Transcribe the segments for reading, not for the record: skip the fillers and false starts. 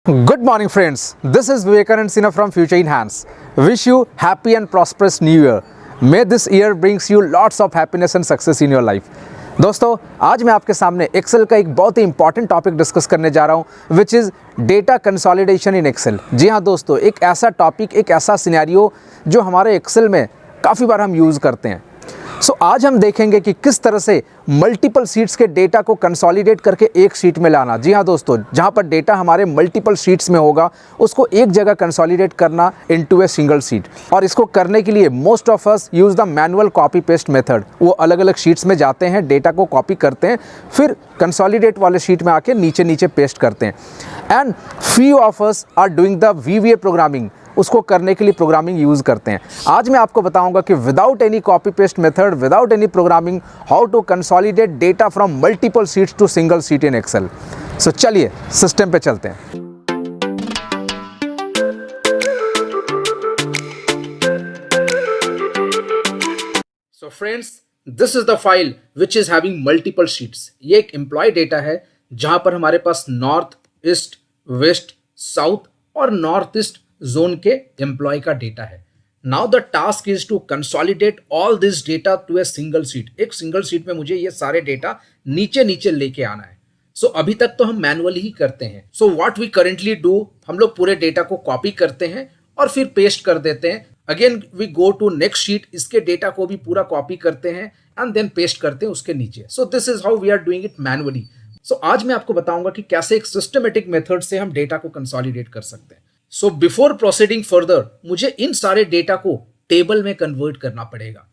Good morning, friends. This is Vivekananda Sinha from Future in Hands. Wish you happy and prosperous New Year. May this year brings you lots of happiness and success in your life. दोस्तों, आज मैं आपके सामने Excel का एक बहुत ही important topic discuss करने जा रहा हूं, which is data consolidation in Excel. जी हाँ दोस्तों, एक ऐसा टॉपिक, एक ऐसा सिनेरियो जो हमारे एक्सेल में काफ़ी बार हम यूज़ करते हैं। आज हम देखेंगे कि किस तरह से मल्टीपल शीट्स के डेटा को कंसोलिडेट करके एक शीट में लाना। जी हाँ दोस्तों, जहाँ पर डेटा हमारे मल्टीपल शीट्स में होगा उसको एक जगह कंसोलिडेट करना इनटू ए सिंगल शीट। और इसको करने के लिए most of us use the manual copy paste method. वो अलग अलग शीट्स में जाते हैं, डेटा को कॉपी करते हैं, फिर कंसोलिडेट वाले शीट में आके नीचे नीचे पेस्ट करते हैं। And few of us are doing the VBA programming. उसको करने के लिए प्रोग्रामिंग यूज़ करते हैं। आज मैं आपको बताऊंगा कि without any copy paste method, without any programming, how to consolidate data from multiple sheets to single sheet in Excel. So चलिए सिस्टम पे चलते हैं। So friends, this is the file which is having multiple sheets. ये एक employee data है जहां पर हमारे पास नॉर्थ, ईस्ट, वेस्ट, साउथ और नॉर्थ ईस्ट जोन के एम्प्लॉय का डेटा है। Now the task is to consolidate all this data to a single sheet. एक सिंगल शीट में मुझे ये सारे डेटा नीचे नीचे लेके आना है। अभी तक तो हम मैनुअली ही करते हैं। व्हाट वी करेंटली डू, हम लोग पूरे डेटा को कॉपी करते हैं और फिर पेस्ट कर देते हैं। Again we go to next sheet, इसके डेटा को भी पूरा कॉपी करते हैं एंड देन पेस्ट करते हैं उसके नीचे। This is how we are doing it manually. आज मैं आपको बताऊंगा कि कैसे एक सिस्टमेटिक मेथड से हम डेटा को कंसोलिडेट कर सकते हैं। बिफोर प्रोसीडिंग फर्दर, मुझे इन सारे डेटा को टेबल में कन्वर्ट करना पड़ेगा।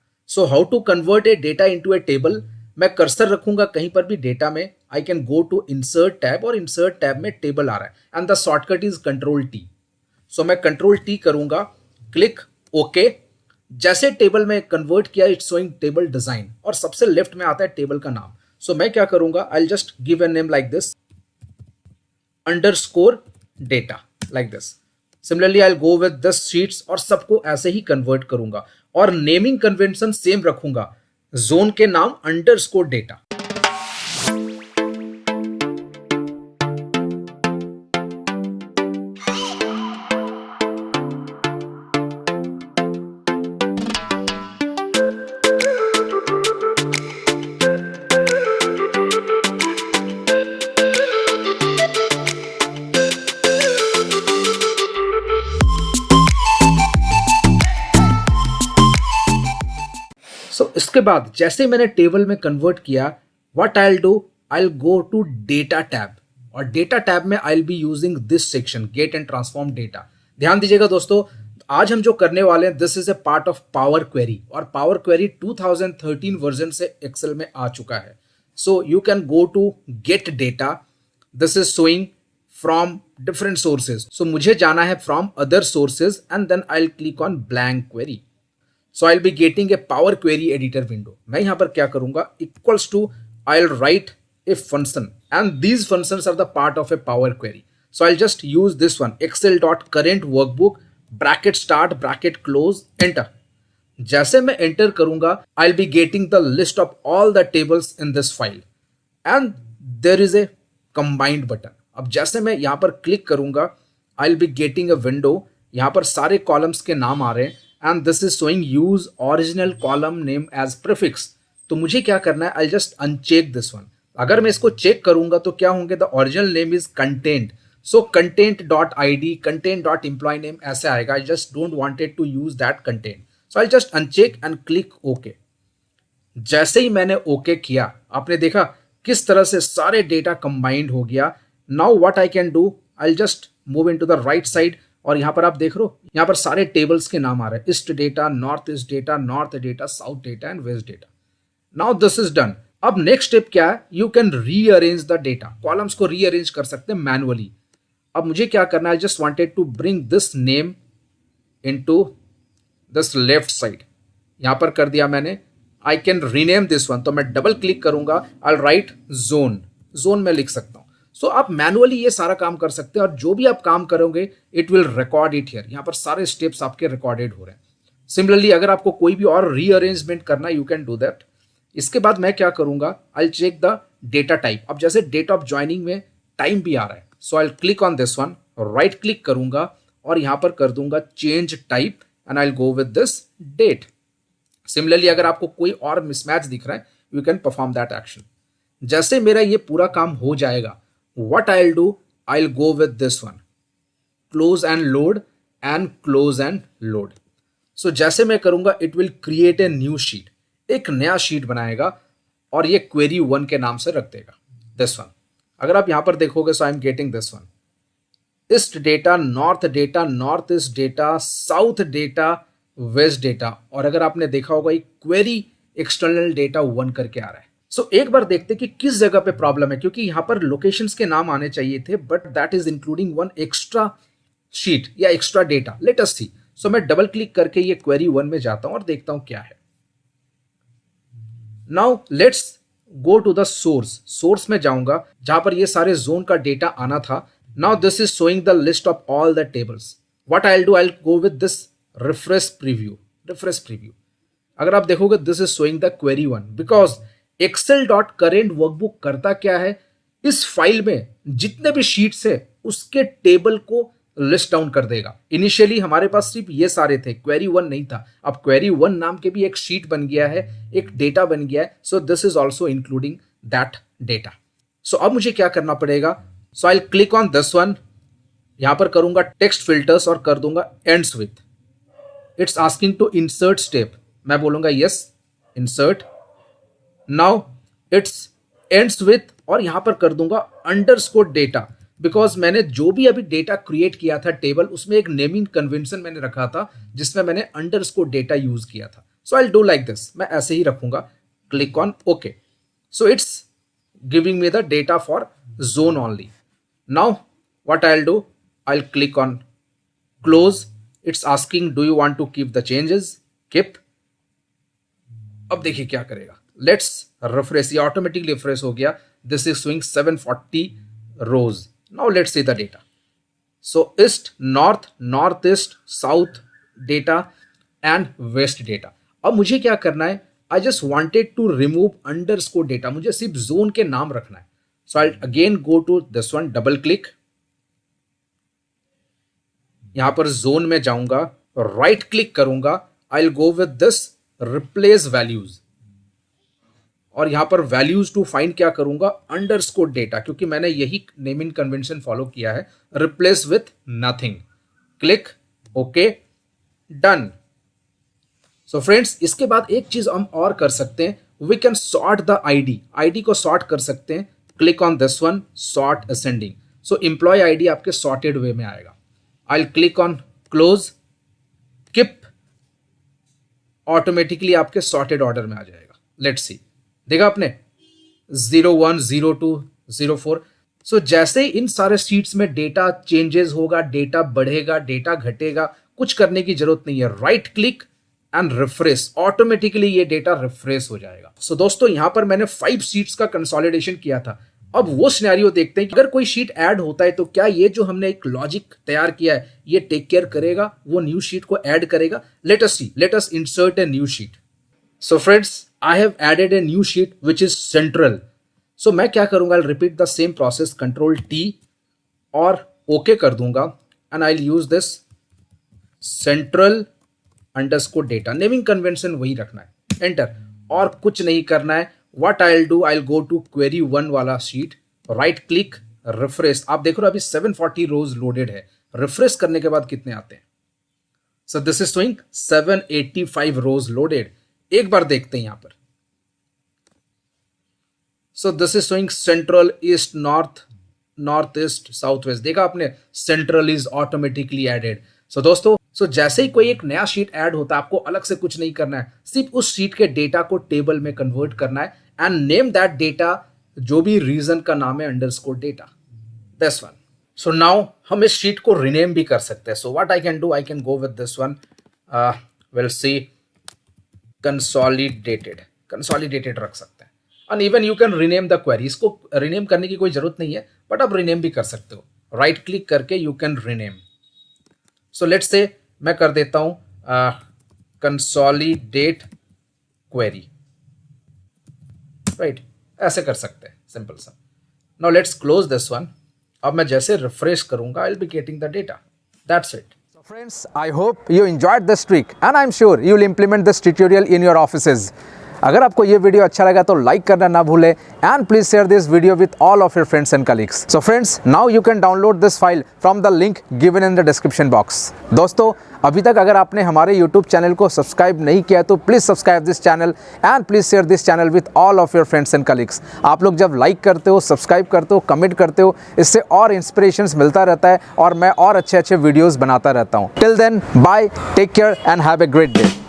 How to convert a data into a table. मैं कर्सर रखूंगा कहीं पर भी डेटा में, I can go to insert tab और इंसर्ट टैब में टेबल आ रहा है and the shortcut is Ctrl+T। मैं Ctrl+T करूंगा, क्लिक ओके। जैसे टेबल में कन्वर्ट किया, इट्स शोइंग टेबल डिजाइन और सबसे लेफ्ट में आता है टेबल का नाम। मैं क्या करूंगा, I just give a name like this, underscore data, like this. Similarly I go with this sheets और सबको ऐसे ही कन्वर्ट करूंगा और नेमिंग कन्वेंशन सेम रखूंगा, जोन के नाम अंडरस्कोर डेटा। इसके बाद जैसे मैंने टेबल में कन्वर्ट किया, what I will do, I will go to data tab और डेटा टैब में I will be using this section, get and transform data. ध्यान दीजिएगा दोस्तों, आज हम जो करने वाले हैं, this is a part of power query और पावर क्वेरी 2013 वर्जन से एक्सेल में आ चुका है। You can go to get data, this is showing from different sources. मुझे जाना है from other sources and then I will click on blank query. I'll be getting a Power Query Editor window. मैं यहाँ पर क्या करूँगा, equals to I'll write a function and these functions are the part of a Power Query. I'll just use this one, excel.current workbook bracket start bracket close enter. जैसे मैं enter करूँगा, I'll be getting the list of all the tables in this file and there is a combined button. अब जैसे मैं यहाँ पर click करूँगा, I'll be getting a window. यहाँ पर सारे कॉलम्स के नाम आ रहे हैं and this is showing use original column name as prefix. तो मुझे क्या करना है, I'll just uncheck this one. अगर मैं इसको चेक करूंगा तो क्या होंगे, the original name is content. content.id, content.employee name ऐसे आएगा। I just don't wanted to use that content. I'll just uncheck and click OK. जैसे ही मैंने OK किया, आपने देखा किस तरह से सारे डेटा कंबाइंड हो गया। Now what I can do, I'll just move into the right side और यहाँ पर आप देख रहे हो, यहाँ पर सारे टेबल्स के नाम आ रहे हैं, east data, north east data, north data, south data and west data. Now this is done. अब नेक्स्ट स्टेप क्या है, you can rearrange the data. Columns को रीअरेंज कर सकते हैं मैनुअली। अब मुझे क्या करना है, just wanted to bring this name into this left side. यहाँ पर कर दिया मैंने। I can rename this one, तो मैं डबल क्लिक करूंगा, I will right zone, zone में लिख सकता हूँ। आप मैनुअली ये सारा काम कर सकते हैं और जो भी आप काम करोगे, it will record it here. यहाँ पर सारे स्टेप्स आपके रिकॉर्डेड हो रहे हैं। सिमिलरली अगर आपको कोई भी और रीअरेंजमेंट करना है, यू कैन डू दैट। इसके बाद मैं क्या करूंगा, I check the data type. अब जैसे डेट ऑफ ज्वाइनिंग में टाइम भी आ रहा है, so I click on this one right click करूंगा और यहां पर कर दूंगा change type and I will go with this date. Similarly अगर आपको कोई और मिसमैच दिख रहा है you can perform that action. जैसे मेरा ये पूरा काम हो जाएगा, what I will do, I will go with this one, close and load and close and load. So जैसे मैं करूंगा it will create a new sheet, एक नया शीट बनाएगा और ये क्वेरी 1 के नाम से रख देगा, दिस वन। अगर आप यहां पर देखोगे so I am getting this one, east data, north east data, south data, west data, और अगर आपने देखा होगा ये क्वेरी एक्सटर्नल डेटा 1 करके आ रहा है। सो एक बार देखते कि किस जगह पे प्रॉब्लम है, क्योंकि यहां पर लोकेशंस के नाम आने चाहिए थे but that is including one extra sheet या एक्स्ट्रा डेटा। लेट अस सी। सो मैं डबल क्लिक करके ये क्वेरी 1 में जाता हूं और देखता हूं क्या है। Now let's go to the source में जाऊंगा जहां पर ये सारे जोन का डेटा आना था। Now this is showing the list of all the tables. What I will do, I will go with this refresh preview. अगर आप देखोगे this is showing the query 1 because Excel dot current workbook करता क्या है, इस file में जितने भी शीट्स है उसके टेबल को लिस्ट डाउन कर देगा। इनिशियली हमारे पास सिर्फ ये सारे थे, क्वेरी 1 नहीं था। अब क्वेरी 1 नाम के भी एक शीट बन गया है, एक डेटा बन गया है। So this is also including that data. So अब मुझे क्या करना पड़ेगा, so I click on this one, यहां पर करूंगा टेक्स्ट फिल्टर्स और कर दूंगा ends with. It's asking to insert step, मैं बोलूंगा yes, insert. Now it's ends with और यहां पर कर दूंगा अंडरस्कोर डेटा, बिकॉज मैंने जो भी अभी डेटा क्रिएट किया था टेबल, उसमें एक नेमिंग कन्वेंशन मैंने रखा था जिसमें मैंने अंडरस्कोर डेटा यूज किया था। So I will do like this, मैं ऐसे ही रखूंगा, click on okay. So it's giving me the data for zone only. Now what I will do, I will click on close. It's asking do you want to keep the changes, keep. अब देखिए क्या करेगा, let's refresh, ये automatically refresh हो गया। This is showing 740 rows. Now let's see the data. So east, north east, south data and west data. अब मुझे क्या करना है, I just wanted to remove underscore data, मुझे सिर्फ जोन के नाम रखना है। So I'll again go to this one, double click, यहां पर जोन में जाऊंगा, राइट क्लिक करूंगा, I'll go with this replace values और यहां पर वैल्यूज टू फाइंड क्या करूंगा, अंडरस्कोर डेटा, क्योंकि मैंने यही नेमिंग कन्वेंशन फॉलो किया है, replace with nothing, click okay, done. So friends इसके बाद एक चीज हम और कर सकते हैं, we can sort the ID को सॉर्ट कर सकते हैं। Click on this one, sort ascending. So employ ID आपके सॉर्टेड वे में आएगा। I will click on close, keep, automatically आपके सॉर्टेड ऑर्डर में आ जाएगा। लेट्स सी, देखा आपने 01, 02, 04। सो जैसे ही इन सारे शीट्स में डेटा चेंजेस होगा, डेटा बढ़ेगा, डेटा घटेगा, कुछ करने की जरूरत नहीं है, right click and refresh, automatically ये डेटा रिफ्रेश हो जाएगा। सो दोस्तों यहां पर मैंने 5 शीट्स का कंसोलिडेशन किया था। अब वो सिनेरियो देखते हैं कि अगर कोई शीट ऐड होता है तो क्या ये जो हमने एक लॉजिक तैयार किया है ये टेक केयर करेगा, वो न्यू शीट को ऐड करेगा। Let us see, let us insert a new sheet. So friends I have added a new sheet which is central. So मैं क्या करूंगा, I'll repeat the same process, Control T और OK कर दूंगा and I'll use this central underscore data. Naming convention वही रखना है, enter, और कुछ नहीं करना है। What I'll do, I'll go to query 1 वाला sheet, right click, refresh। आप देखो अभी 740 rows loaded है, refresh करने के बाद कितने आते हैं। So this is showing 785 rows loaded। एक बार देखते हैं यहां पर। सो this is showing central, east, north east, south west. देखा आपने, सेंट्रल इज ऑटोमेटिकली एडेड। सो दोस्तों, सो जैसे ही कोई एक नया शीट ऐड होता है आपको अलग से कुछ नहीं करना है, सिर्फ उस शीट के डेटा को टेबल में कन्वर्ट करना है एंड नेम दैट डेटा, जो भी रीजन का नाम है, underscore data, this one. So now हम इस शीट को रिनेम भी कर सकते हैं। So what I can do, I can go with this one, will see consolidated रख सकते हैं। And even you can rename the query, इसको रीनेम करने की कोई जरूरत नहीं है बट आप रीनेम भी कर सकते हो, राइट क्लिक करके you can rename. So let's say मैं कर देता हूं कंसोलिडेट क्वेरी, राइट, ऐसे कर सकते हैं, सिंपल सा। Now let's close this one अब मैं जैसे रिफ्रेश करूंगा, I will be getting the data. That's it. So friends, I hope you enjoyed this trick and I'm sure you will implement this tutorial in your offices. अगर आपको ये video अच्छा लगा तो लाइक करना ना भूलें and please share this video with all of your friends and colleagues. So friends, now you can download this file from the link given in the description box. दोस्तों, अभी तक अगर आपने हमारे YouTube चैनल को सब्सक्राइब नहीं किया तो please subscribe this channel and please share this channel with all of your friends and colleagues. आप लोग जब लाइक करते हो, सब्सक्राइब करते हो, कमेंट करते हो, इससे और इंस्पिरेशंस मिलता रहता है और मैं और अच्छे अच्छे वीडियोज़ बनाता रहता हूँ. Till then, bye, take care and have a great day.